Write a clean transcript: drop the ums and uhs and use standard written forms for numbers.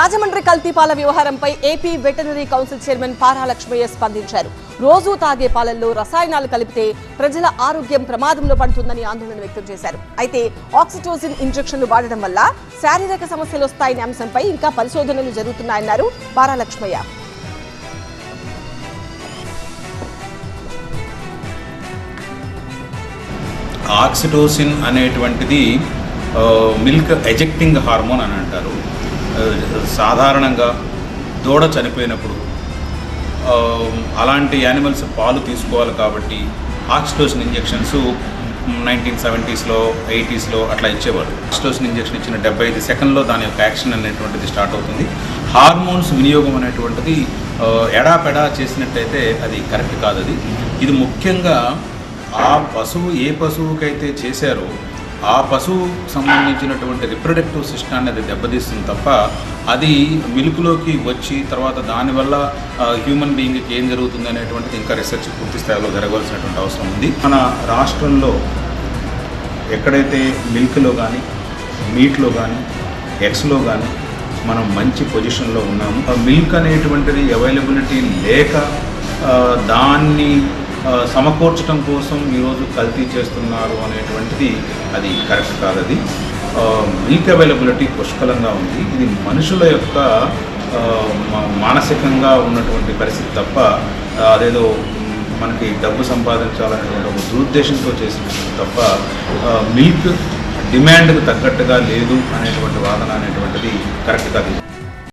రాజమండ్రి కల్తీ పాల వ్యవహారంపై ఏపీ వెటనరీ కౌన్సిల్ చైర్మన్ పారా లక్ష్మయ్య స్పందించారు. రోజు తాగే పాలల్లో రసాయనాలు కలిపితే ప్రజల ఆరోగ్యం ప్రమాదంలో పడుతుందని ఆందోళన వ్యక్తం చేశారు. అయితే ఆక్సిటోసిన్ ఇంజెక్షన్లు వాడడం వల్ల శారీరక సమస్యలు వస్తాయనే అంశంపై ఇంకా పరిశోధనలు జరుగుతున్నాయన్నారు పారా లక్ష్మయ్య. ఆక్సిటోసిన్ అనేటువంటిది మిల్క్ ఎజెక్టింగ్ హార్మోన్ అని అంటారు. సాధారణంగా దూడ చనిపోయినప్పుడు అలాంటి యానిమల్స్ పాలు తీసుకోవాలి కాబట్టి ఆక్సిటోసిన్ ఇంజెక్షన్స్ 1970s, 80s అట్లా ఇచ్చేవారు. ఆక్సిటోసిన్ ఇంజెక్షన్ ఇచ్చిన 75 సెకండ్లో దాని యొక్క యాక్షన్ అనేటువంటిది స్టార్ట్ అవుతుంది. హార్మోన్స్ వినియోగం అనేటువంటిది ఎడాపెడా చేసినట్టయితే అది కరెక్ట్ కాదు. ఇది ముఖ్యంగా ఆ పశువు ఏ పశువుకైతే చేశారో ఆ పశువు సంబంధించినటువంటి రిప్రొడక్టివ్ సిస్టాన్ని అది దెబ్బతీస్తుంది తప్ప అది మిల్క్లోకి వచ్చి తర్వాత దానివల్ల హ్యూమన్ బీయింగ్కి ఏం జరుగుతుంది అనేటువంటిది ఇంకా రీసెర్చ్ పూర్తి స్థాయిలో జరగవలసినటువంటి అవసరం ఉంది. మన రాష్ట్రంలో ఎక్కడైతే మిల్క్లో కానీ మీట్లో కానీ ఎగ్స్లో కానీ మనం మంచి పొజిషన్లో ఉన్నాము. మిల్క్ అనేటువంటిది అవైలబిలిటీ లేక దాన్ని సమకూర్చడం కోసం ఈరోజు కల్తీ చేస్తున్నారు అనేటువంటిది అది కరెక్ట్ కాదు. మిల్క్ అవైలబిలిటీ పుష్కలంగా ఉంది. ఇది మనుషుల యొక్క మానసికంగా ఉన్నటువంటి పరిస్థితి తప్ప అదేదో మనకి డబ్బు సంపాదించాలనేటువంటి ఒక దురుద్దేశంతో చేసినటువంటి తప్ప మిల్క్ డిమాండ్కి తగ్గట్టుగా లేదు అనేటువంటి వాదన అనేటువంటిది కరెక్ట్ కాదు.